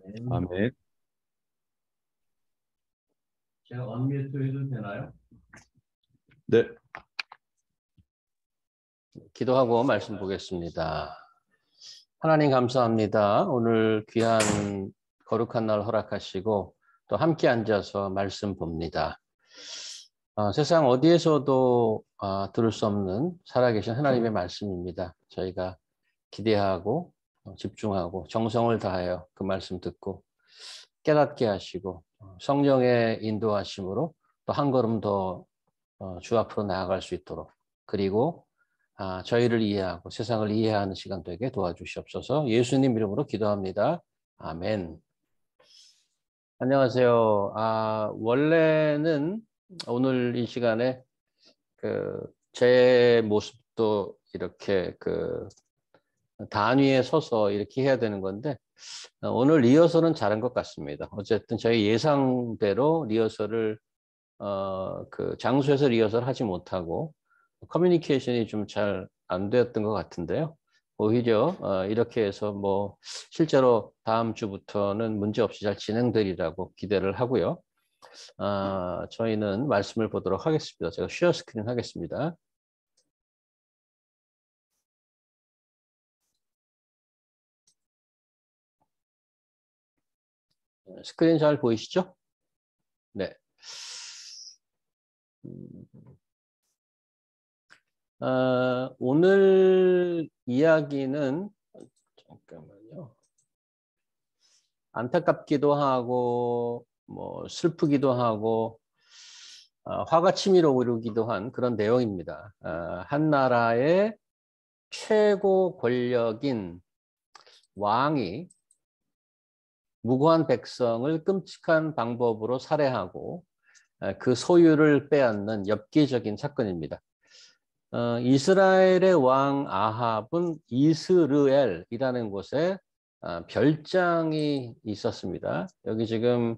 아멘. 제가 언뮤트 해도 되나요? 네. 기도하고 말씀 보겠습니다. 하나님 감사합니다. 오늘 귀한 거룩한 날 허락하시고 또 함께 앉아서 말씀 봅니다. 세상 어디에서도 들을 수 없는 살아계신 하나님의 말씀입니다. 저희가 기대하고 집중하고 정성을 다하여 그 말씀 듣고 깨닫게 하시고 성령의 인도하심으로 또 한 걸음 더 주 앞으로 나아갈 수 있도록, 그리고 저희를 이해하고 세상을 이해하는 시간 되게 도와주시옵소서. 예수님 이름으로 기도합니다. 아멘. 안녕하세요. 원래는 오늘 이 시간에 제 모습도 이렇게 단위에 서서 이렇게 해야 되는 건데, 오늘 리허설은 잘한 것 같습니다. 어쨌든 저희 예상대로 리허설을 장소에서 리허설 하지 못하고 커뮤니케이션이 좀 잘 안 되었던 것 같은데요. 오히려 이렇게 해서 뭐 실제로 다음 주부터는 문제없이 잘 진행되리라고 기대를 하고요. 저희는 말씀을 보도록 하겠습니다. 제가 쉐어 스크린 하겠습니다. 스크린 잘 보이시죠? 네. 오늘 이야기는 잠깐만요. 안타깝기도 하고 뭐 슬프기도 하고 화가 치밀어 오르기도 한 그런 내용입니다. 한 나라의 최고 권력인 왕이 무고한 백성을 끔찍한 방법으로 살해하고 그 소유를 빼앗는 엽기적인 사건입니다. 이스라엘의 왕 아합은 이스르엘이라는 곳에 별장이 있었습니다. 여기 지금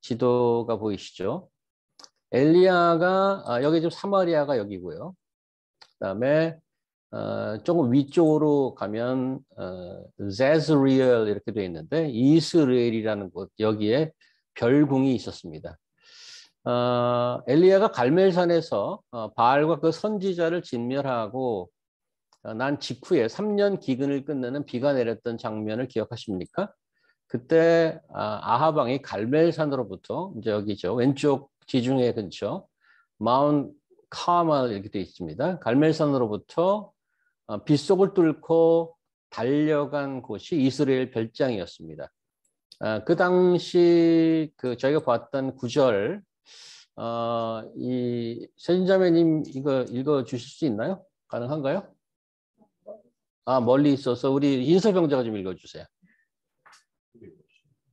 지도가 보이시죠? 엘리야가 여기 지금 사마리아가 여기고요. 그다음에 조금 위쪽으로 가면 제즈리엘 이렇게 되어 있는데 이스라엘이라는 곳, 여기에 별궁이 있었습니다. 엘리야가 갈멜산에서 바알과 그 선지자를 진멸하고 난 직후에 3년 기근을 끝내는 비가 내렸던 장면을 기억하십니까? 그때 아합 왕이 갈멜산으로부터, 이제 여기죠, 왼쪽 지중해 근처 마운 카말 이렇게 되어 있습니다. 갈멜산으로부터 빗속을 뚫고 달려간 곳이 이스라엘 별장이었습니다. 그 당시 저희가 봤던 구절, 이 세진자매님 이거 읽어 주실 수 있나요? 가능한가요? 멀리 있어서 우리 인서병자가 좀 읽어 주세요.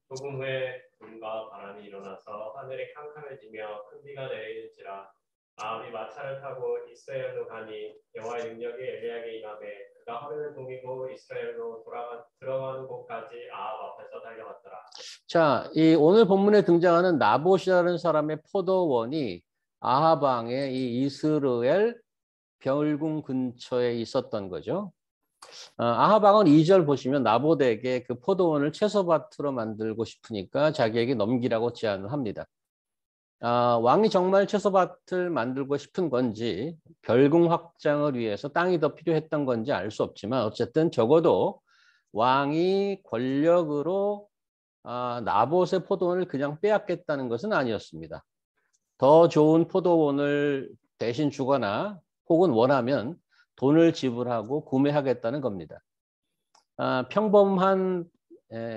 조금 후에 구름과 바람이 일어나서 하늘이 캄캄해지며 큰 비가 내리는지라 아합이 마차를 타고 이스라엘로 가니 여호와의 능력이 엘리야에게 임하매 그가 허리를 동이고 이스라엘로 들어가는 곳까지 아합 앞에서 달려갔더라. 자, 이 오늘 본문에 등장하는 나봇이라는 사람의 포도원이 아합 왕의 이 이스라엘 별궁 근처에 있었던 거죠. 아합 왕은 2절 보시면 나봇에게 그 포도원을 채소밭으로 만들고 싶으니까 자기에게 넘기라고 제안을 합니다. 왕이 정말 채소밭을 만들고 싶은 건지 별궁 확장을 위해서 땅이 더 필요했던 건지 알 수 없지만 어쨌든 적어도 왕이 권력으로 나봇의 포도원을 그냥 빼앗겠다는 것은 아니었습니다. 더 좋은 포도원을 대신 주거나 혹은 원하면 돈을 지불하고 구매하겠다는 겁니다. 평범한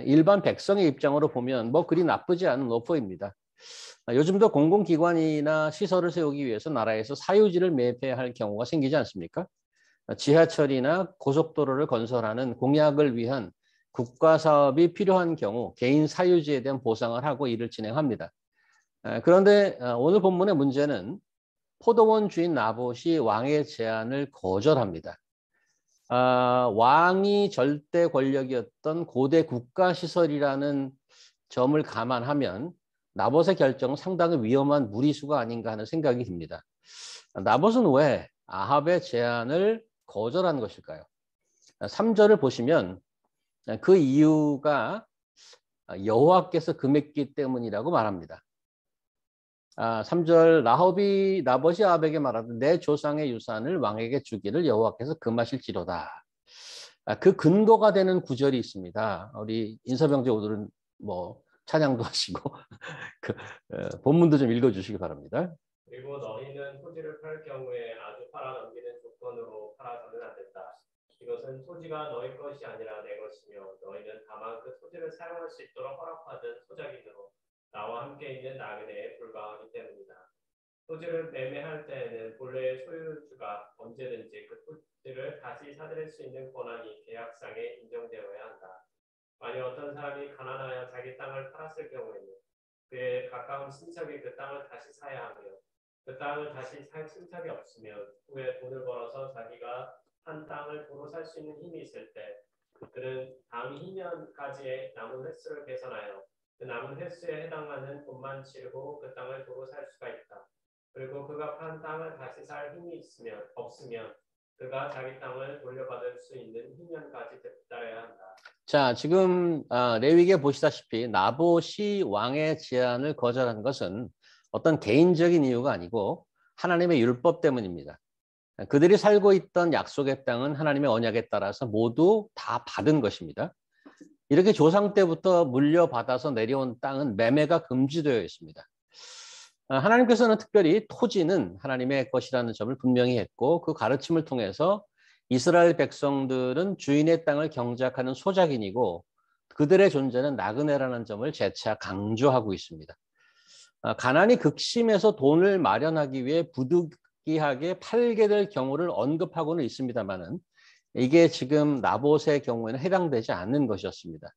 일반 백성의 입장으로 보면 뭐 그리 나쁘지 않은 오퍼입니다. 요즘도 공공기관이나 시설을 세우기 위해서 나라에서 사유지를 매입해야 할 경우가 생기지 않습니까? 지하철이나 고속도로를 건설하는 공약을 위한 국가 사업이 필요한 경우 개인 사유지에 대한 보상을 하고 일을 진행합니다. 그런데 오늘 본문의 문제는 포도원 주인 나봇이 왕의 제안을 거절합니다. 왕이 절대 권력이었던 고대 국가시설이라는 점을 감안하면 나봇의 결정은 상당히 위험한 무리수가 아닌가 하는 생각이 듭니다. 나봇은 왜 아합의 제안을 거절한 것일까요? 3절을 보시면 그 이유가 여호와께서 금했기 때문이라고 말합니다. 3절 나봇이 아합에게 말하되 내 조상의 유산을 왕에게 주기를 여호와께서 금하실지로다. 그 근거가 되는 구절이 있습니다. 우리 인사병제 오늘은 뭐 찬양도 하시고 본문도 좀 읽어주시기 바랍니다. 그리고 너희는 토지를 팔 경우에 아주 팔아넘기는 조건으로 팔아서는 안 된다. 이것은 토지가 너희 것이 아니라 내 것이며 너희는 다만 그 토지를 사용할 수 있도록 허락받은 소작인으로 나와 함께 있는 나그네에 불과하기 때문이다. 토지를 매매할 때에는 본래의 소유주가 언제든지 그 토지를 다시 사들일 수 있는 권한이 계약상에 인정되어야 한다. 만약 어떤 사람이 가난하여 자기 땅을 팔았을 경우에는 그의 가까운 친척이 그 땅을 다시 사야 하며 그 땅을 다시 살 친척이 없으면 후에 돈을 벌어서 자기가 한 땅을 도로 살 수 있는 힘이 있을 때 그는 당 희년까지의 남은 횟수를 계산하여 그 남은 횟수에 해당하는 돈만 치르고 그 땅을 도로 살 수가 있다. 그리고 그가 판 땅을 다시 살 힘이 없으면 그가 자기 땅을 돌려받을 수 있는 희년까지 기다려야 한다. 자, 지금 레위기에 보시다시피 나봇이 왕의 제안을 거절한 것은 어떤 개인적인 이유가 아니고 하나님의 율법 때문입니다. 그들이 살고 있던 약속의 땅은 하나님의 언약에 따라서 모두 다 받은 것입니다. 이렇게 조상 때부터 물려받아서 내려온 땅은 매매가 금지되어 있습니다. 하나님께서는 특별히 토지는 하나님의 것이라는 점을 분명히 했고 그 가르침을 통해서 이스라엘 백성들은 주인의 땅을 경작하는 소작인이고 그들의 존재는 나그네라는 점을 재차 강조하고 있습니다. 가난이 극심해서 돈을 마련하기 위해 부득이하게 팔게 될 경우를 언급하고는 있습니다만은 이게 지금 나봇의 경우에는 해당되지 않는 것이었습니다.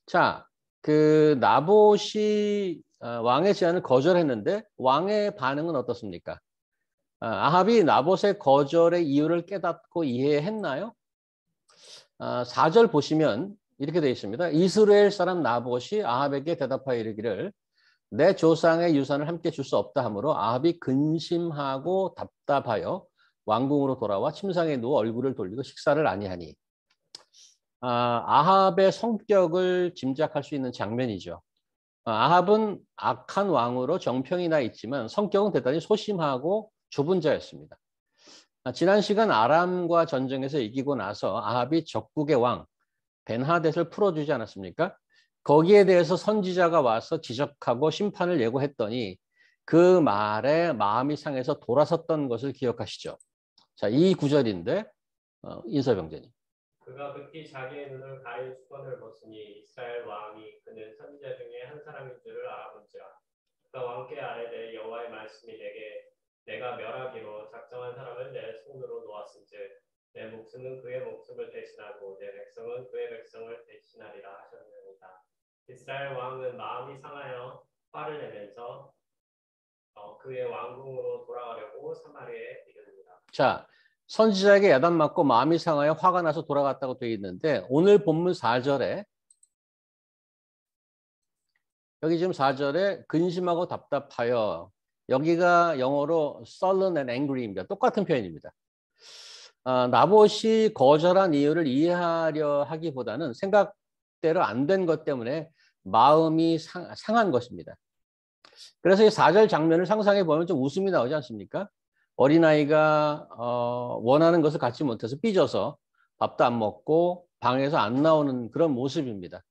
자, 그 나봇이 왕의 제안을 거절했는데 왕의 반응은 어떻습니까? 아합이 나봇의 거절의 이유를 깨닫고 이해했나요? 4절 보시면 이렇게 되어 있습니다. 이스라엘 사람 나봇이 아합에게 대답하여 이르기를 내 조상의 유산을 함께 줄 수 없다 하므로 아합이 근심하고 답답하여 왕궁으로 돌아와 침상에 누워 얼굴을 돌리고 식사를 아니하니. 아합의 성격을 짐작할 수 있는 장면이죠. 아합은 악한 왕으로 정평이 나 있지만 성격은 대단히 소심하고 좁은 자였습니다. 지난 시간 아람과 전쟁에서 이기고 나서 아합이 적국의 왕 벤하댓을 풀어주지 않았습니까? 거기에 대해서 선지자가 와서 지적하고 심판을 예고했더니 그 말에 마음이 상해서 돌아섰던 것을 기억하시죠? 자, 이 구절인데 인서병제님. 그가 급히 자기의 눈을 가릴 수건을 벗으니 이스라엘 왕이 그는 선지자 중에 한 사람인 줄을 알아본지라. 그가 왕께 아뢰되 여호와의 말씀이 내가 멸하기로 작정한 사람을 내 손으로 놓았은즉 내 목숨은 그의 목숨을 대신하고 내 백성은 그의 백성을 대신하리라 하셨느니라. 이스라엘 왕은 마음이 상하여 화를 내면서 그의 왕궁으로 돌아가려고 사마리아에 이르니라. 자, 선지자에게 야단 맞고 마음이 상하여 화가 나서 돌아갔다고 되어 있는데 오늘 본문 4절에 여기 지금 4절에 근심하고 답답하여 여기가 영어로 sullen and angry입니다. 똑같은 표현입니다. 나봇이 거절한 이유를 이해하려 하기보다는 생각대로 안 된 것 때문에 마음이 상한 것입니다. 그래서 이 4절 장면을 상상해 보면 좀 웃음이 나오지 않습니까? 어린아이가 원하는 것을 갖지 못해서 삐져서 밥도 안 먹고 방에서 안 나오는 그런 모습입니다.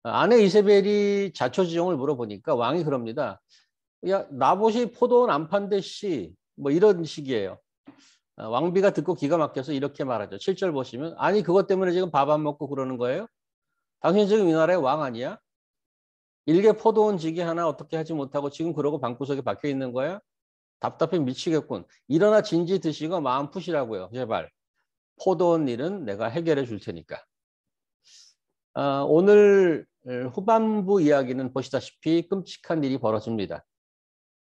아내 이세벨이 자초지종을 물어보니까 왕이 그럽니다. 야, 나봇이 포도원 안 판대 씨, 뭐 이런 식이에요. 왕비가 듣고 기가 막혀서 이렇게 말하죠. 7절 보시면 아니 그것 때문에 지금 밥 안 먹고 그러는 거예요? 당신 지금 이 나라의 왕 아니야? 일개 포도원 지기 하나 어떻게 하지 못하고 지금 그러고 방구석에 박혀 있는 거야? 답답해 미치겠군. 일어나 진지 드시고 마음 푸시라고요. 제발. 포도원 일은 내가 해결해 줄 테니까. 오늘 후반부 이야기는 보시다시피 끔찍한 일이 벌어집니다.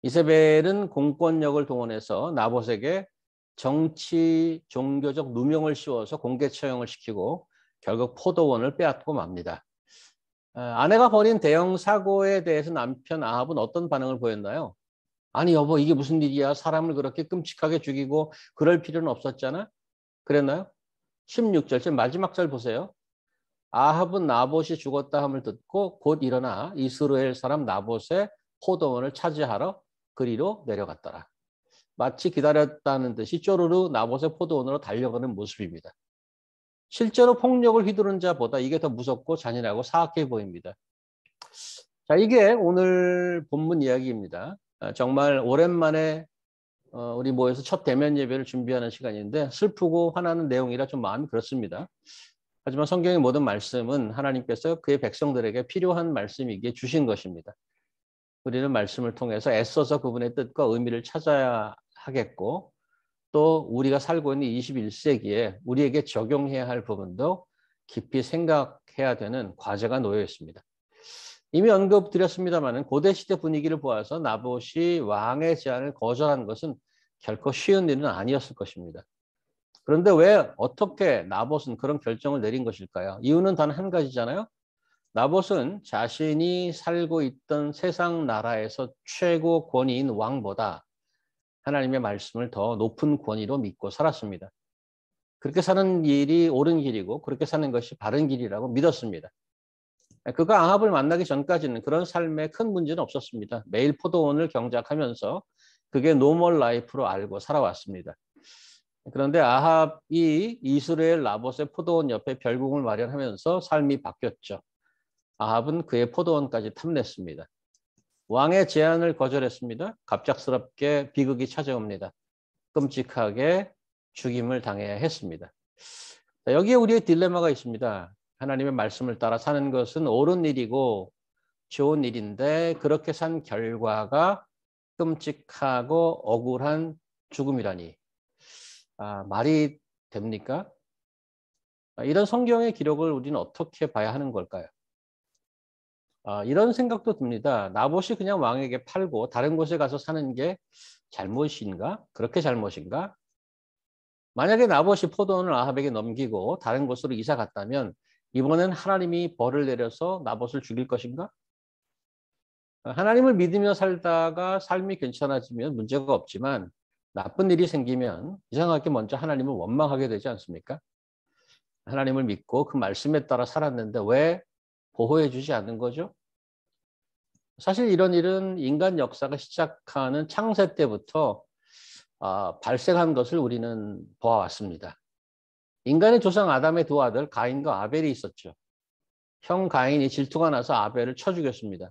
이세벨은 공권력을 동원해서 나봇에게 정치, 종교적 누명을 씌워서 공개 처형을 시키고 결국 포도원을 빼앗고 맙니다. 아내가 벌인 대형 사고에 대해서 남편 아합은 어떤 반응을 보였나요? 아니 여보 이게 무슨 일이야? 사람을 그렇게 끔찍하게 죽이고 그럴 필요는 없었잖아? 그랬나요? 16절, 지금 마지막 절 보세요. 아합은 나봇이 죽었다 함을 듣고 곧 일어나 이스라엘 사람 나봇의 포도원을 차지하러 그리로 내려갔더라. 마치 기다렸다는 듯이 쪼르르 나봇의 포도원으로 달려가는 모습입니다. 실제로 폭력을 휘두른 자보다 이게 더 무섭고 잔인하고 사악해 보입니다. 자, 이게 오늘 본문 이야기입니다. 정말 오랜만에 우리 모여서 첫 대면 예배를 준비하는 시간인데 슬프고 화나는 내용이라 좀 마음이 그렇습니다. 하지만 성경의 모든 말씀은 하나님께서 그의 백성들에게 필요한 말씀이기에 주신 것입니다. 우리는 말씀을 통해서 애써서 그분의 뜻과 의미를 찾아야 하겠고 또 우리가 살고 있는 21세기에 우리에게 적용해야 할 부분도 깊이 생각해야 되는 과제가 놓여 있습니다. 이미 언급드렸습니다만 고대 시대 분위기를 보아서 나봇이 왕의 제안을 거절한 것은 결코 쉬운 일은 아니었을 것입니다. 그런데 왜 어떻게 나봇은 그런 결정을 내린 것일까요? 이유는 단 한 가지잖아요. 나봇은 자신이 살고 있던 세상 나라에서 최고 권위인 왕보다 하나님의 말씀을 더 높은 권위로 믿고 살았습니다. 그렇게 사는 길이 옳은 길이고 그렇게 사는 것이 바른 길이라고 믿었습니다. 그가 아합을 만나기 전까지는 그런 삶에 큰 문제는 없었습니다. 매일 포도원을 경작하면서 그게 노멀 라이프로 알고 살아왔습니다. 그런데 아합이 이스라엘 나봇의 포도원 옆에 별궁을 마련하면서 삶이 바뀌었죠. 아합은 그의 포도원까지 탐냈습니다. 왕의 제안을 거절했습니다. 갑작스럽게 비극이 찾아옵니다. 끔찍하게 죽임을 당해야 했습니다. 여기에 우리의 딜레마가 있습니다. 하나님의 말씀을 따라 사는 것은 옳은 일이고 좋은 일인데 그렇게 산 결과가 끔찍하고 억울한 죽음이라니. 말이 됩니까? 이런 성경의 기록을 우리는 어떻게 봐야 하는 걸까요? 이런 생각도 듭니다. 나봇이 그냥 왕에게 팔고 다른 곳에 가서 사는 게 잘못인가? 그렇게 잘못인가? 만약에 나봇이 포도원을 아합에게 넘기고 다른 곳으로 이사 갔다면 이번엔 하나님이 벌을 내려서 나봇을 죽일 것인가? 하나님을 믿으며 살다가 삶이 괜찮아지면 문제가 없지만 나쁜 일이 생기면 이상하게 먼저 하나님을 원망하게 되지 않습니까? 하나님을 믿고 그 말씀에 따라 살았는데 왜 보호해 주지 않는 거죠? 사실 이런 일은 인간 역사가 시작하는 창세 때부터 발생한 것을 우리는 보아왔습니다. 인간의 조상 아담의 두 아들 가인과 아벨이 있었죠. 형 가인이 질투가 나서 아벨을 쳐 죽였습니다.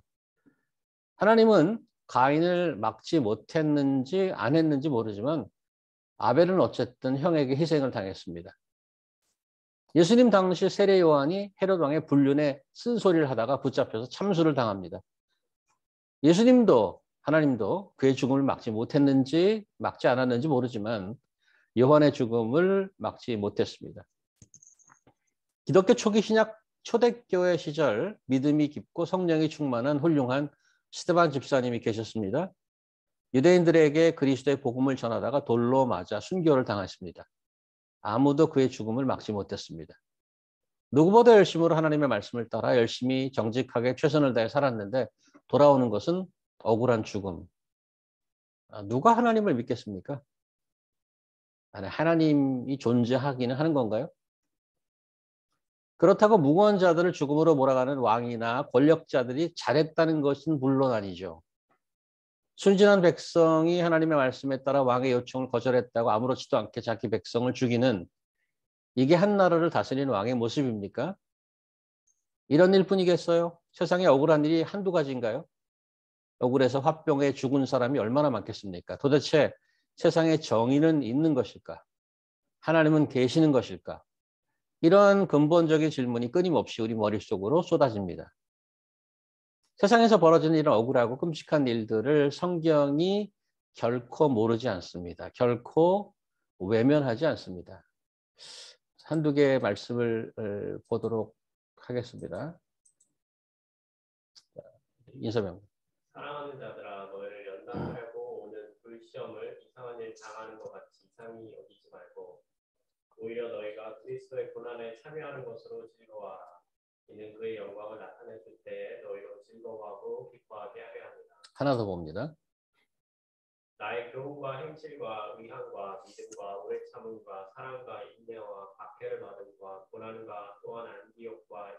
하나님은 가인을 막지 못했는지 안 했는지 모르지만 아벨은 어쨌든 형에게 희생을 당했습니다. 예수님 당시 세례 요한이 헤롯 왕의 불륜에 쓴소리를 하다가 붙잡혀서 참수를 당합니다. 예수님도 하나님도 그의 죽음을 막지 못했는지 막지 않았는지 모르지만 요한의 죽음을 막지 못했습니다. 기독교 초기 신약 초대교회 시절 믿음이 깊고 성령이 충만한 훌륭한 스데반 집사님이 계셨습니다. 유대인들에게 그리스도의 복음을 전하다가 돌로 맞아 순교를 당했습니다. 아무도 그의 죽음을 막지 못했습니다. 누구보다 열심으로 하나님의 말씀을 따라 열심히 정직하게 최선을 다해 살았는데 돌아오는 것은 억울한 죽음. 누가 하나님을 믿겠습니까? 하나님이 존재하기는 하는 건가요? 그렇다고 무고한 자들을 죽음으로 몰아가는 왕이나 권력자들이 잘했다는 것은 물론 아니죠. 순진한 백성이 하나님의 말씀에 따라 왕의 요청을 거절했다고 아무렇지도 않게 자기 백성을 죽이는 이게 한 나라를 다스리는 왕의 모습입니까? 이런 일뿐이겠어요? 세상에 억울한 일이 한두 가지인가요? 억울해서 화병에 죽은 사람이 얼마나 많겠습니까? 도대체 세상에 정의는 있는 것일까? 하나님은 계시는 것일까? 이런 근본적인 질문이 끊임없이 우리 머릿속으로 쏟아집니다. 세상에서 벌어지는 이런 억울하고 끔찍한 일들을 성경이 결코 모르지 않습니다. 결코 외면하지 않습니다. 한두 개의 말씀을 보도록 하겠습니다. 인서명. 사랑하는 자들아 너희를 연단하려고 오는 불시험을 이상한 일 당하는 것 같이 이상히 여기지 말고 오히려 너희가 그리스도의 고난에 참여하는 것으로 즐거워하라. 이는 그의 영광을 나타내실 때에 너희로 즐거워하고 기뻐하게 하려 합니다. 하나 더 봅니다. 나의 교훈과 행실과 의함과 믿음과 오래 참음과 사랑과 인내와 박해를 받음과 고난과 또한 안디옥과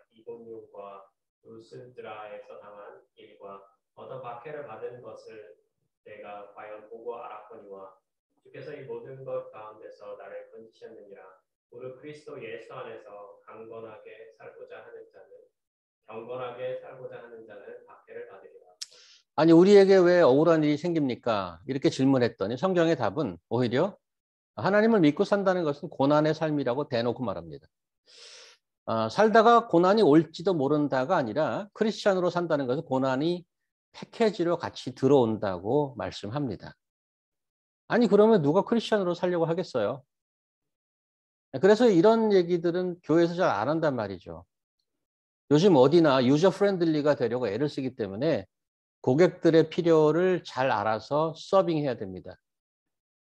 루스드라에서 당한 일과 어떤 박해를 받은 것을 내가 과연 보고 알았거니와 주께서 이 모든 것 가운데서 나를 건지셨느니라. 무릇 그리스도 예수 안에서 경건하게 살고자 하는 자는 박해를 받으리라. 아니 우리에게 왜 억울한 일이 생깁니까? 이렇게 질문했더니 성경의 답은 오히려 하나님을 믿고 산다는 것은 고난의 삶이라고 대놓고 말합니다. 살다가 고난이 올지도 모른다가 아니라 크리스찬으로 산다는 것은 고난이 패키지로 같이 들어온다고 말씀합니다. 아니 그러면 누가 크리스찬으로 살려고 하겠어요? 그래서 이런 얘기들은 교회에서 잘 안 한단 말이죠. 요즘 어디나 유저 프렌들리가 되려고 애를 쓰기 때문에 고객들의 필요를 잘 알아서 서빙해야 됩니다.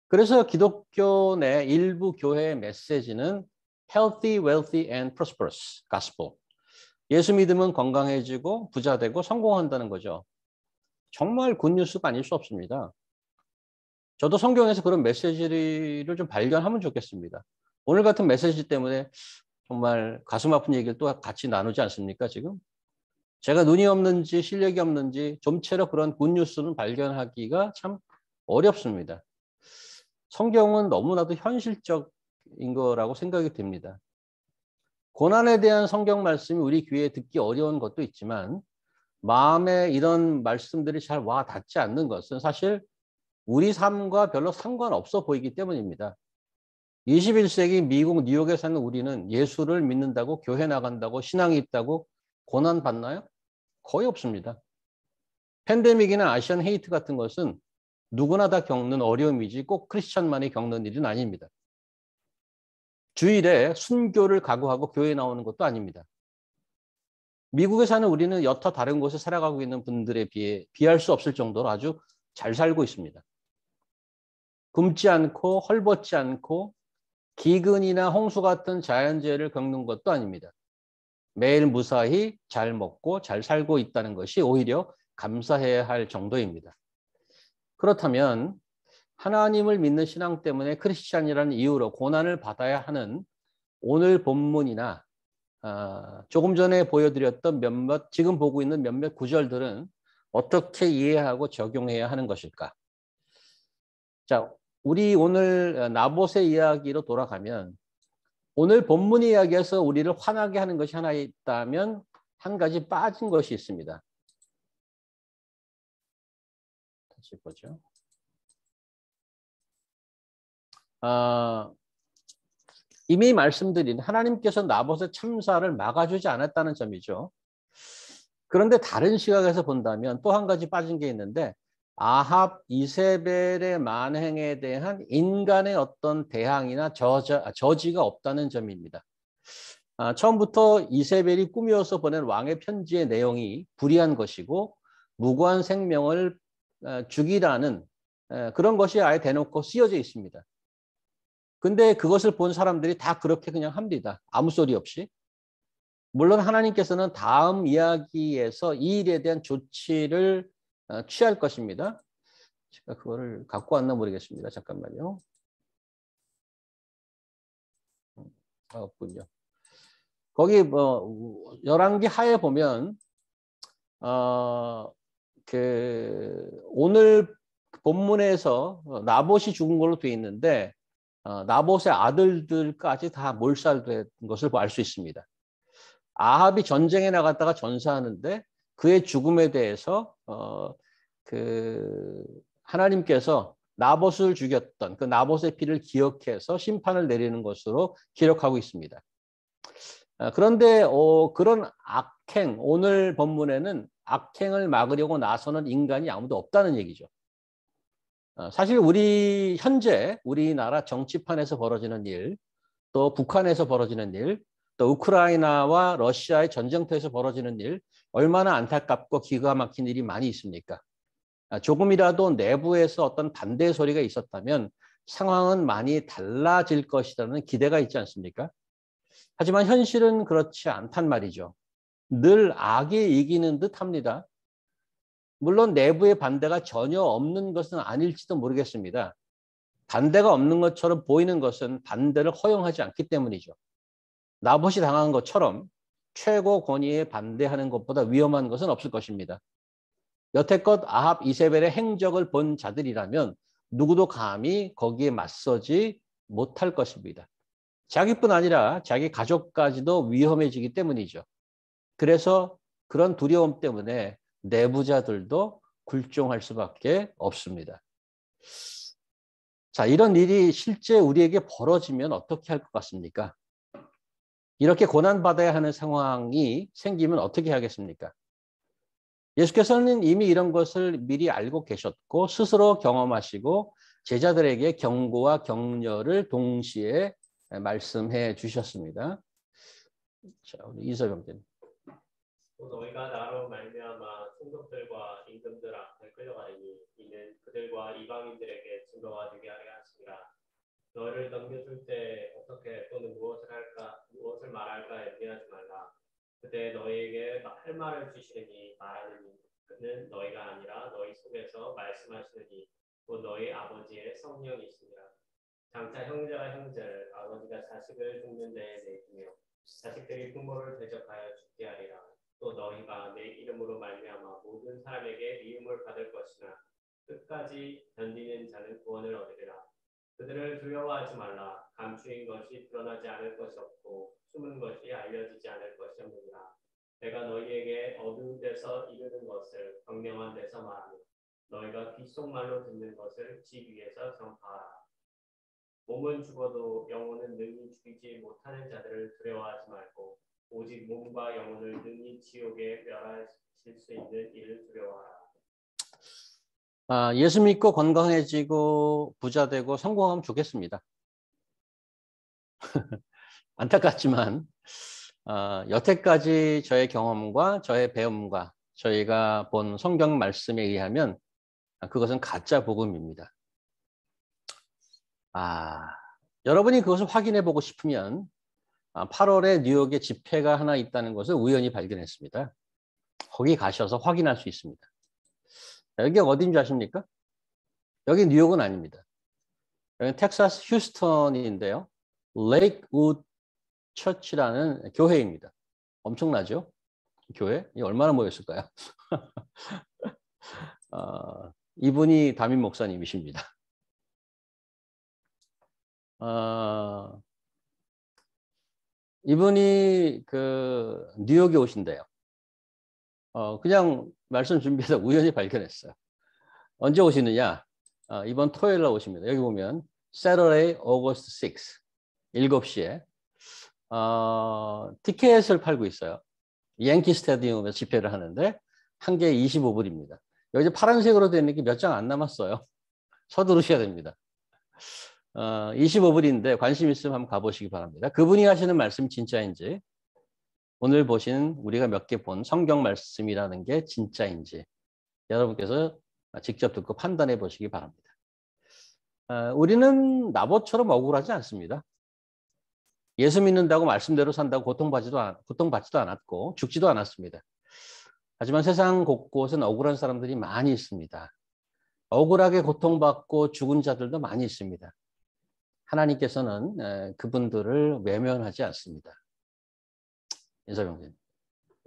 그래서 기독교 내 일부 교회의 메시지는 healthy, wealthy and prosperous gospel. 예수 믿으면 건강해지고 부자 되고 성공한다는 거죠. 정말 굿뉴스가 아닐 수 없습니다. 저도 성경에서 그런 메시지를 좀 발견하면 좋겠습니다. 오늘 같은 메시지 때문에 정말 가슴 아픈 얘기를 또 같이 나누지 않습니까, 지금? 제가 눈이 없는지 실력이 없는지 좀처럼 그런 굿뉴스는 발견하기가 참 어렵습니다. 성경은 너무나도 현실적인 거라고 생각이 됩니다. 고난에 대한 성경 말씀이 우리 귀에 듣기 어려운 것도 있지만 마음에 이런 말씀들이 잘 와 닿지 않는 것은 사실 우리 삶과 별로 상관없어 보이기 때문입니다. 21세기 미국 뉴욕에 사는 우리는 예수를 믿는다고 교회 나간다고 신앙이 있다고 고난 받나요? 거의 없습니다. 팬데믹이나 아시안 헤이트 같은 것은 누구나 다 겪는 어려움이지 꼭 크리스찬만이 겪는 일은 아닙니다. 주일에 순교를 각오하고 교회에 나오는 것도 아닙니다. 미국에 사는 우리는 여타 다른 곳에 살아가고 있는 분들에 비해 비할 수 없을 정도로 아주 잘 살고 있습니다. 굶지 않고 헐벗지 않고 기근이나 홍수 같은 자연재해를 겪는 것도 아닙니다. 매일 무사히 잘 먹고 잘 살고 있다는 것이 오히려 감사해야 할 정도입니다. 그렇다면 하나님을 믿는 신앙 때문에 크리스찬이라는 이유로 고난을 받아야 하는 오늘 본문이나 조금 전에 보여드렸던 몇몇 지금 보고 있는 몇몇 구절들은 어떻게 이해하고 적용해야 하는 것일까? 자, 우리 오늘 나봇의 이야기로 돌아가면 오늘 본문 이야기에서 우리를 화나게 하는 것이 하나 있다면 한 가지 빠진 것이 있습니다. 다시 보죠. 이미 말씀드린 하나님께서 나봇의 참사를 막아주지 않았다는 점이죠. 그런데 다른 시각에서 본다면 또 한 가지 빠진 게 있는데 아합, 이세벨의 만행에 대한 인간의 어떤 대항이나 저지가 없다는 점입니다. 처음부터 이세벨이 꾸며서 보낸 왕의 편지의 내용이 불의한 것이고 무고한 생명을 죽이라는 그런 것이 아예 대놓고 쓰여져 있습니다. 근데 그것을 본 사람들이 다 그렇게 그냥 합니다. 아무 소리 없이. 물론 하나님께서는 다음 이야기에서 이 일에 대한 조치를 취할 것입니다. 제가 그거를 갖고 왔나 모르겠습니다. 잠깐만요. 없군요. 거기 뭐 열왕기 하에 보면 오늘 본문에서 나봇이 죽은 걸로 되어 있는데 나봇의 아들들까지 다 몰살된 것을 알 수 있습니다. 아합이 전쟁에 나갔다가 전사하는데 그의 죽음에 대해서 하나님께서 나봇을 죽였던 그 나봇의 피를 기억해서 심판을 내리는 것으로 기록하고 있습니다. 그런데 그런 악행, 오늘 본문에는 악행을 막으려고 나서는 인간이 아무도 없다는 얘기죠. 사실 현재 우리나라 정치판에서 벌어지는 일, 또 북한에서 벌어지는 일, 또 우크라이나와 러시아의 전쟁터에서 벌어지는 일, 얼마나 안타깝고 기가 막힌 일이 많이 있습니까? 조금이라도 내부에서 어떤 반대 소리가 있었다면 상황은 많이 달라질 것이라는 기대가 있지 않습니까? 하지만 현실은 그렇지 않단 말이죠. 늘 악이 이기는 듯 합니다. 물론 내부의 반대가 전혀 없는 것은 아닐지도 모르겠습니다. 반대가 없는 것처럼 보이는 것은 반대를 허용하지 않기 때문이죠. 나봇이 당한 것처럼 최고 권위에 반대하는 것보다 위험한 것은 없을 것입니다. 여태껏 아합 이세벨의 행적을 본 자들이라면 누구도 감히 거기에 맞서지 못할 것입니다. 자기뿐 아니라 자기 가족까지도 위험해지기 때문이죠. 그래서 그런 두려움 때문에 내부자들도 굴종할 수밖에 없습니다. 자, 이런 일이 실제 우리에게 벌어지면 어떻게 할 것 같습니까? 이렇게 고난받아야 하는 상황이 생기면 어떻게 하겠습니까? 예수께서는 이미 이런 것을 미리 알고 계셨고 스스로 경험하시고 제자들에게 경고와 격려를 동시에 말씀해 주셨습니다. 자, 우리 이서병님. 또 너희가 나로 말미암아 총독들과 임금들 앞에 끌려가리니 이는 그들과 이방인들에게 증거가 되게 하려 하시니라. 너희를 넘겨줄 때 어떻게 또는 무엇을 할까 무엇을 말할까 염려하지 말라. 그때 너희에게 할 말을 주시리니 말하는 그는 너희가 아니라 너희 속에서 말씀하시느니 곧 너희 아버지의 성령이시니라. 장차 형제가 형제를 아버지가 자식을 죽는 데에 내주며 자식들이 부모를 대적하여 죽게 하리라. 또 너희가 내 이름으로 말미암아 모든 사람에게 미움을 받을 것이나 끝까지 견디는 자는 구원을 얻으리라. 그들을 두려워하지 말라. 감추인 것이 드러나지 않을 것이 없고 숨은 것이 알려지지 않을 것이 없느니라. 내가 너희에게 어두운 데서 이르는 것을 광명한 데서 말하며 너희가 귓속말로 듣는 것을 집 위에서 전파하라. 몸은 죽어도 영혼은 능히 죽이지 못하는 자들을 두려워하지 말고 오직 몸과 영혼을 능히 지옥에 멸하실 수 있는 이를 두려워하라. 예수 믿고 건강해지고 부자 되고 성공하면 좋겠습니다. 안타깝지만 여태까지 저의 경험과 저의 배움과 저희가 본 성경 말씀에 의하면 그것은 가짜 복음입니다. 여러분이 그것을 확인해 보고 싶으면 8월에 뉴욕에 집회가 하나 있다는 것을 우연히 발견했습니다. 거기 가셔서 확인할 수 있습니다. 여기가 어딘지 아십니까? 여기 뉴욕은 아닙니다. 여기는 텍사스 휴스턴인데요. 레이크우드 처치라는 교회입니다. 엄청나죠? 교회? 이 얼마나 모였을까요? 이분이 담임 목사님이십니다. 이분이 그 뉴욕에 오신대요. 그냥 말씀 준비해서 우연히 발견했어요. 언제 오시느냐? 이번 토요일 날 오십니다. 여기 보면 Saturday, August 6, 7시에 티켓을 팔고 있어요. 양키 스타디움에서 집회를 하는데 한 개에 25불입니다. 여기 파란색으로 되어 있는 게 몇 장 안 남았어요. 서두르셔야 됩니다. 25불인데 관심 있으면 한번 가보시기 바랍니다. 그분이 하시는 말씀이 진짜인지 오늘 보신 우리가 몇 개 본 성경 말씀이라는 게 진짜인지 여러분께서 직접 듣고 판단해 보시기 바랍니다. 우리는 나봇처럼 억울하지 않습니다. 예수 믿는다고 말씀대로 산다고 고통받지도 않았고 죽지도 않았습니다. 하지만 세상 곳곳은 억울한 사람들이 많이 있습니다. 억울하게 고통받고 죽은 자들도 많이 있습니다. 하나님께서는 그분들을 외면하지 않습니다. 인사병님.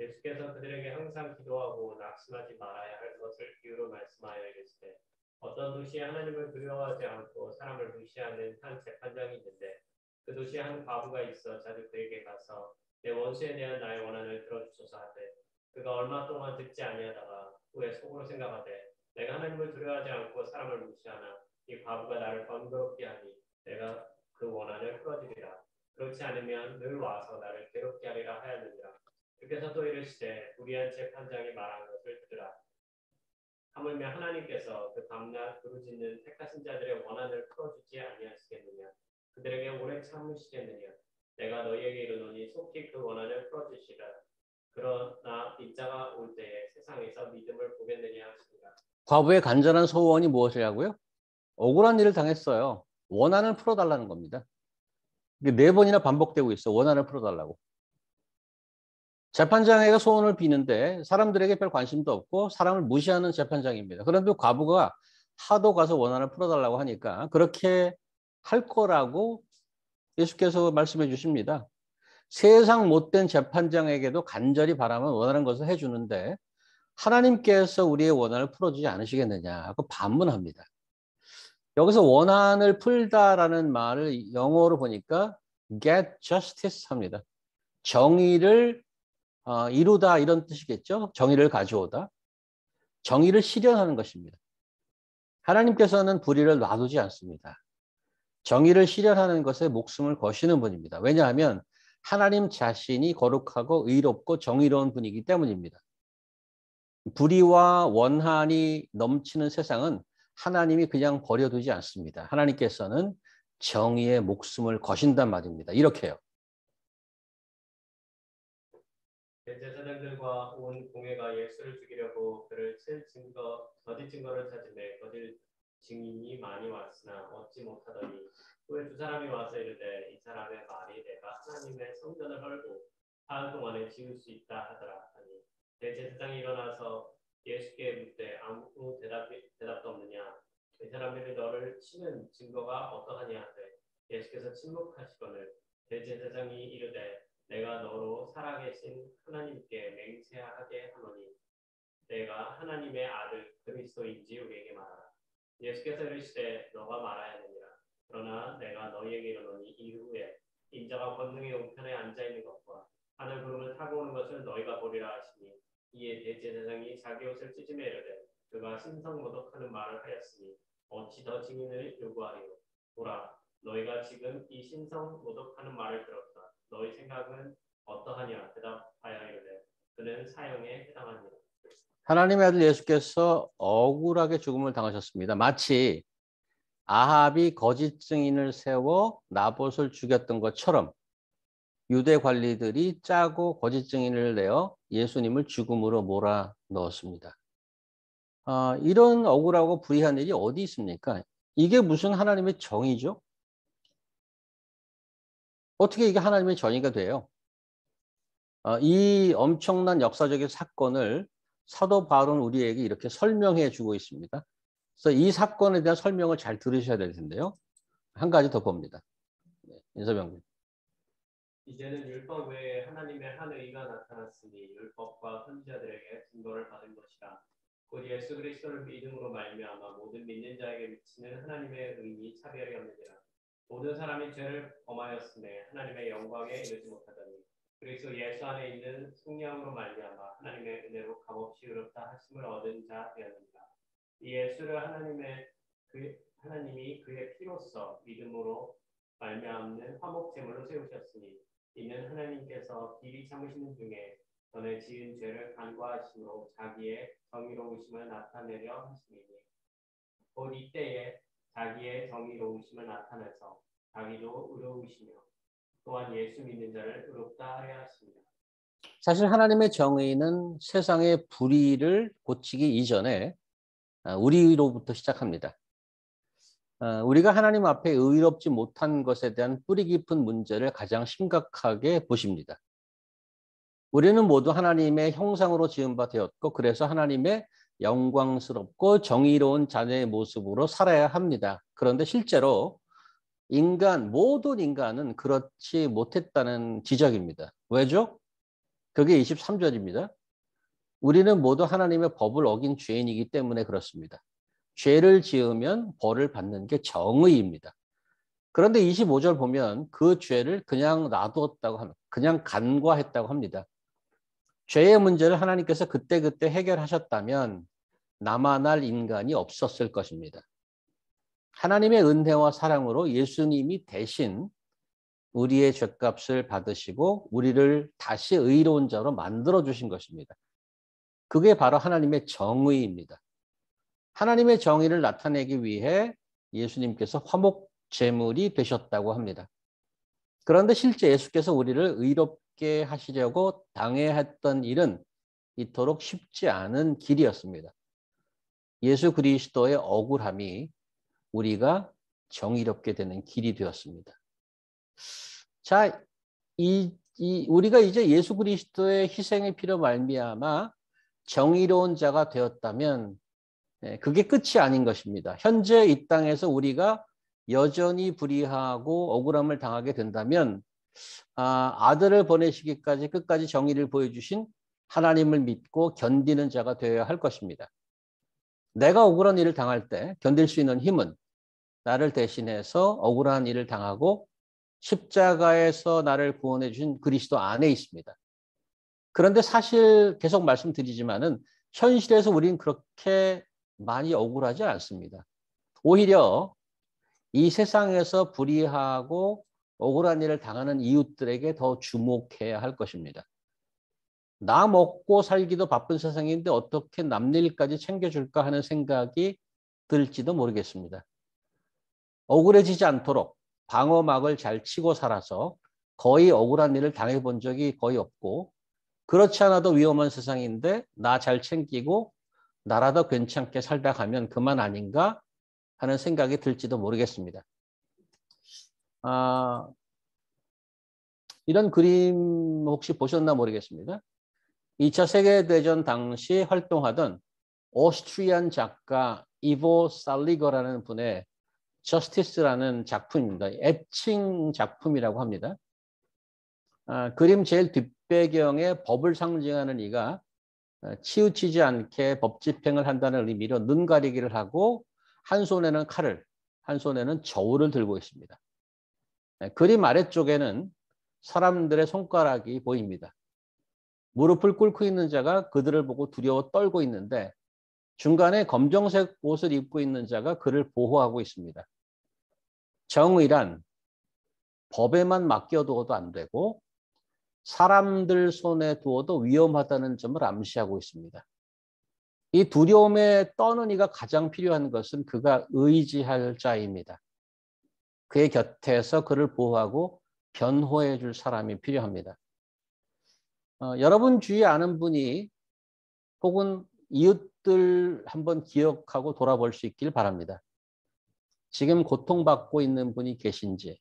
예수께서 그들에게 항상 기도하고 낙심하지 말아야 할 것을 이유로 말씀하여 이르시되 어떤 도시에 하나님을 두려워하지 않고 사람을 무시하는 한 재판장이 있는데 그 도시에 한 과부가 있어 자주 그에게 가서 내 원수에 대한 나의 원한을 들어주소서 하되 그가 얼마 동안 듣지 아니하다가 후에 속으로 생각하되 내가 하나님을 두려워하지 않고 사람을 무시하나 이 과부가 나를 번거롭게 하니 내가 그 원한을 풀어주리라. 그렇지 않으면 늘 와서 나를 괴롭게 하리라 하였느니라. 주께서 또 이르시되 불의한 재판장이 말한 것을 들으라. 하물며 하나님께서 그 밤낮 부르짖는 택하신 자들의 원한을 풀어주지 아니하시겠느냐. 그들에게 오래 참으시겠느냐. 내가 너희에게 이르노니 속히 그 원한을 풀어주시라. 그러나 인자가 올 때에 세상에서 믿음을 보겠느냐 하시니라. 과부의 간절한 소원이 무엇이냐고요? 억울한 일을 당했어요. 원한을 풀어달라는 겁니다. 이게 4번이나 반복되고 있어. 원한을 풀어달라고. 재판장에게 소원을 비는데 사람들에게 별 관심도 없고 사람을 무시하는 재판장입니다. 그런데 과부가 하도 가서 원한을 풀어달라고 하니까 그렇게 할 거라고 예수께서 말씀해 주십니다. 세상 못된 재판장에게도 간절히 바라면 원하는 것을 해주는데 하나님께서 우리의 원한을 풀어주지 않으시겠느냐 하고 반문합니다. 여기서 원한을 풀다라는 말을 영어로 보니까 get justice 합니다. 정의를 이루다 이런 뜻이겠죠. 정의를 가져오다. 정의를 실현하는 것입니다. 하나님께서는 불의를 놔두지 않습니다. 정의를 실현하는 것에 목숨을 거시는 분입니다. 왜냐하면 하나님 자신이 거룩하고 의롭고 정의로운 분이기 때문입니다. 불의와 원한이 넘치는 세상은 하나님이 그냥 버려두지 않습니다. 하나님께서는 정의에 목숨을 거신단 말입니다. 이렇게요. 대제사장들과 온 공회가 예수를 죽이려고 그를 칠 거짓 증거를 찾으매 거짓 증인이 많이 왔으나 얻지 못하더니 후에 두 사람이 와서 이르되 이 사람의 말이 내가 하나님의 성전을 헐고 사흘 동안에 지을 수 있다 하더라 하니 대제사장이 일어나서 예수께 묻되 아무 대답도 없느냐 이 사람들이 너를 치는 증거가 어떠하냐 하되 예수께서 침묵하시거늘 대제사장이 이르되 내가 너로 살아계신 하나님께 맹세하게 하노니 내가 하나님의 아들 그리스도인지 우리에게 말하라. 예수께서 이르시되 너가 말하야 되니라. 그러나 내가 너희에게 이르노니 이후에 인자가 권능의 우편에 앉아있는 것과 하늘 구름을 타고 오는 것을 너희가 보리라 하시니 이에 대제사장이 자기 옷을 찢으며 이르되 그가 신성모독하는 말을 하였으니 어찌 더 증인을 요구하리요. 보라 너희가 지금 이 신성모독하는 말을 들었다. 너희 생각은 어떠하냐 대답하여 이르되 그는 사형에 해당하니라. 하나님의 아들 예수께서 억울하게 죽음을 당하셨습니다. 마치 아합이 거짓 증인을 세워 나봇을 죽였던 것처럼 유대 관리들이 짜고 거짓 증인을 내어 예수님을 죽음으로 몰아넣었습니다. 이런 억울하고 불의한 일이 어디 있습니까? 이게 무슨 하나님의 정의죠? 어떻게 이게 하나님의 정의가 돼요? 이 엄청난 역사적인 사건을 사도 바울은 우리에게 이렇게 설명해 주고 있습니다. 그래서 이 사건에 대한 설명을 잘 들으셔야 될 텐데요. 한 가지 더 봅니다. 인서병님. 이제는 율법 외에 하나님의 한 의가 나타났으니 율법과 선지자들에게 증거를 받은 것이라. 곧 예수 그리스도를 믿음으로 말미암아 모든 믿는 자에게 미치는 하나님의 의니 차별이 없느니라. 모든 사람이 죄를 범하였음에 하나님의 영광에 이르지 못하더니 그리스도 예수 안에 있는 성령으로 말미암아 하나님의 은혜로 값없이 의롭다 하심을 얻은 자 되었느니라. 이 예수를 하나님이 그의 피로써 믿음으로 말미암는 화목 제물로 세우셨으니 이는 하나님께서 길이 참으시는 중에 전에 지은 죄를 간과하심으로 자기의 정의로우심을 나타내려 하심이니 곧 이때에 자기의 정의로우심을 나타내서 자기도 의로우시며 또한 예수 믿는 자를 의롭다 하려 하십니다. 사실 하나님의 정의는 세상의 불의를 고치기 이전에 우리로부터 시작합니다. 우리가 하나님 앞에 의롭지 못한 것에 대한 뿌리 깊은 문제를 가장 심각하게 보십니다. 우리는 모두 하나님의 형상으로 지은 바 되었고 그래서 하나님의 영광스럽고 정의로운 자녀의 모습으로 살아야 합니다. 그런데 실제로 모든 인간은 그렇지 못했다는 지적입니다. 왜죠? 그게 23절입니다. 우리는 모두 하나님의 법을 어긴 죄인이기 때문에 그렇습니다. 죄를 지으면 벌을 받는 게 정의입니다. 그런데 25절 보면 그 죄를 그냥 놔두었다고 합니다. 그냥 간과했다고 합니다. 죄의 문제를 하나님께서 그때그때 해결하셨다면 남아날 인간이 없었을 것입니다. 하나님의 은혜와 사랑으로 예수님이 대신 우리의 죄값을 받으시고 우리를 다시 의로운 자로 만들어주신 것입니다. 그게 바로 하나님의 정의입니다. 하나님의 정의를 나타내기 위해 예수님께서 화목 제물이 되셨다고 합니다. 그런데 실제 예수께서 우리를 의롭게 하시려고 당해했던 일은 이토록 쉽지 않은 길이었습니다. 예수 그리스도의 억울함이 우리가 정의롭게 되는 길이 되었습니다. 자, 우리가 이제 예수 그리스도의 희생의 피로 말미암아 정의로운 자가 되었다면 그게 끝이 아닌 것입니다. 현재 이 땅에서 우리가 여전히 불의하고 억울함을 당하게 된다면 아들을 보내시기까지 끝까지 정의를 보여주신 하나님을 믿고 견디는 자가 되어야 할 것입니다. 내가 억울한 일을 당할 때 견딜 수 있는 힘은 나를 대신해서 억울한 일을 당하고 십자가에서 나를 구원해 주신 그리스도 안에 있습니다. 그런데 사실 계속 말씀드리지만은 현실에서 우리는 그렇게 많이 억울하지 않습니다. 오히려 이 세상에서 불의하고 억울한 일을 당하는 이웃들에게 더 주목해야 할 것입니다. 나 먹고 살기도 바쁜 세상인데 어떻게 남 일까지 챙겨줄까 하는 생각이 들지도 모르겠습니다. 억울해지지 않도록 방어막을 잘 치고 살아서 거의 억울한 일을 당해본 적이 거의 없고, 그렇지 않아도 위험한 세상인데 나 잘 챙기고 나라도 괜찮게 살다 가면 그만 아닌가 하는 생각이 들지도 모르겠습니다. 이런 그림 혹시 보셨나 모르겠습니다. 2차 세계대전 당시 활동하던 오스트리안 작가 이보 살리거라는 분의 저스티스라는 작품입니다. 애칭 작품이라고 합니다. 그림 제일 뒷배경에 법을 상징하는 이가 치우치지 않게 법 집행을 한다는 의미로 눈 가리기를 하고 한 손에는 칼을, 한 손에는 저울을 들고 있습니다. 그림 아래쪽에는 사람들의 손가락이 보입니다. 무릎을 꿇고 있는 자가 그들을 보고 두려워 떨고 있는데 중간에 검정색 옷을 입고 있는 자가 그를 보호하고 있습니다. 정의란 법에만 맡겨두어도 안 되고 사람들 손에 두어도 위험하다는 점을 암시하고 있습니다. 이 두려움에 떠는 이가 가장 필요한 것은 그가 의지할 자입니다. 그의 곁에서 그를 보호하고 변호해 줄 사람이 필요합니다. 여러분 주위에 아는 분이 혹은 이웃들 한번 기억하고 돌아볼 수 있길 바랍니다. 지금 고통받고 있는 분이 계신지,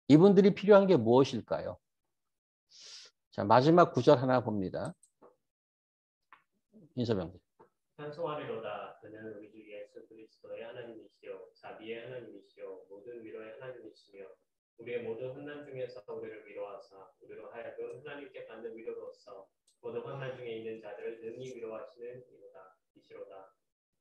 이분들이 필요한 게 무엇일까요? 자, 마지막 구절 하나 봅니다. 인서병. 찬송하리로다. 그는 우리 주 예수 그리스도의 하나님이시요 자비의 하나님이시요 모든 위로의 하나님이시며 우리의 모든 환난 중에서 우리를 위로하사 우리로 하여금 하나님께 받는 위로로서 모든 환난 중에 있는 자들을 능히 위로하시는 이시로다.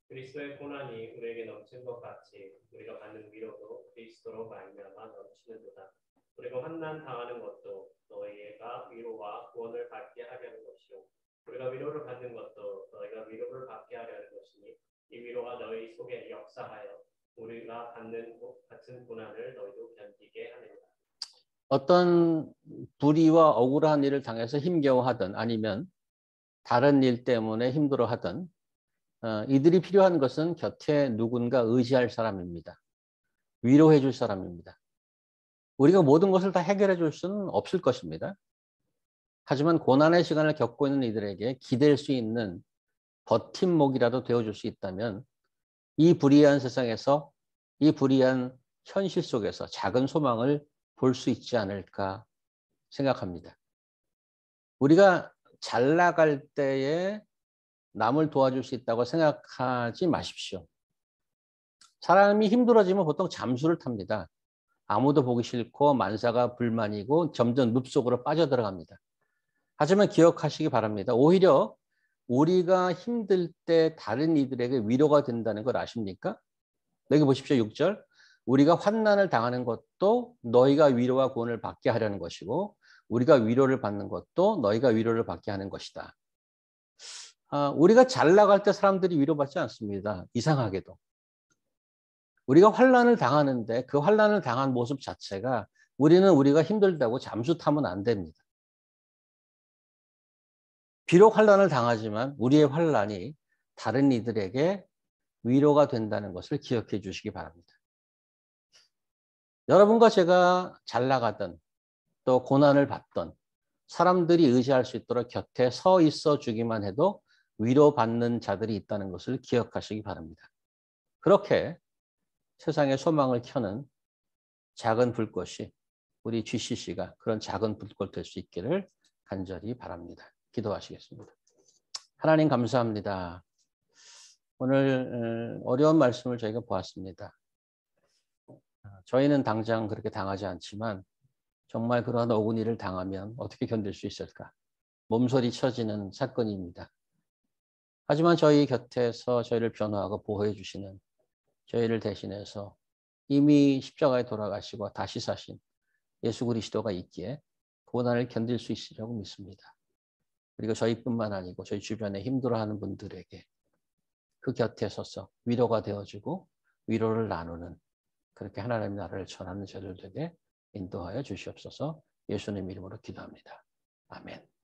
그리스도의 고난이 우리에게 넘친 것 같이 우리가 받는 위로도 그리스도로 말미암아 넘치는도다. 우리가 환난 당하는 것도 너희가 위로와 구원을 받게 하려는 것이요 우리가 위로를 받는 것도 너희가 위로를 받게 하려는 것이니 이 위로가 너희 속에 역사하여 우리가 받는 같은 고난을 너희도 견디게 하느니라. 어떤 불의와 억울한 일을 당해서 힘겨워하든 아니면 다른 일 때문에 힘들어하든 이들이 필요한 것은 곁에 누군가 의지할 사람입니다. 위로해 줄 사람입니다. 우리가 모든 것을 다 해결해 줄 수는 없을 것입니다. 하지만 고난의 시간을 겪고 있는 이들에게 기댈 수 있는 버팀목이라도 되어줄 수 있다면 이 불의한 세상에서, 이 불의한 현실 속에서 작은 소망을 볼 수 있지 않을까 생각합니다. 우리가 잘 나갈 때에 남을 도와줄 수 있다고 생각하지 마십시오. 사람이 힘들어지면 보통 잠수를 탑니다. 아무도 보기 싫고 만사가 불만이고 점점 늪속으로 빠져들어갑니다. 하지만 기억하시기 바랍니다. 오히려 우리가 힘들 때 다른 이들에게 위로가 된다는 걸 아십니까? 여기 보십시오. 6절. 우리가 환난을 당하는 것도 너희가 위로와 구원을 받게 하려는 것이고 우리가 위로를 받는 것도 너희가 위로를 받게 하는 것이다. 우리가 잘 나갈 때 사람들이 위로받지 않습니다. 이상하게도. 우리가 환난을 당하는데 그 환난을 당한 모습 자체가 우리는 우리가 힘들다고 잠수 타면 안 됩니다. 비록 환난을 당하지만 우리의 환난이 다른 이들에게 위로가 된다는 것을 기억해 주시기 바랍니다. 여러분과 제가 잘 나가던 또 고난을 받던 사람들이 의지할 수 있도록 곁에 서 있어 주기만 해도 위로받는 자들이 있다는 것을 기억하시기 바랍니다. 그렇게 세상의 소망을 켜는 작은 불꽃이 우리 GCC가 그런 작은 불꽃 될 수 있기를 간절히 바랍니다. 기도하시겠습니다. 하나님 감사합니다. 오늘 어려운 말씀을 저희가 보았습니다. 저희는 당장 그렇게 당하지 않지만 정말 그러한 어근이를 당하면 어떻게 견딜 수 있을까? 몸소리 쳐지는 사건입니다. 하지만 저희 곁에서 저희를 변호하고 보호해 주시는 저희를 대신해서 이미 십자가에 돌아가시고 다시 사신 예수 그리스도가 있기에 고난을 견딜 수 있으리라고 믿습니다. 그리고 저희뿐만 아니고 저희 주변에 힘들어하는 분들에게 그 곁에 서서 위로가 되어주고 위로를 나누는 그렇게 하나님의 나라를 전하는 저들 되게 인도하여 주시옵소서. 예수님 이름으로 기도합니다. 아멘.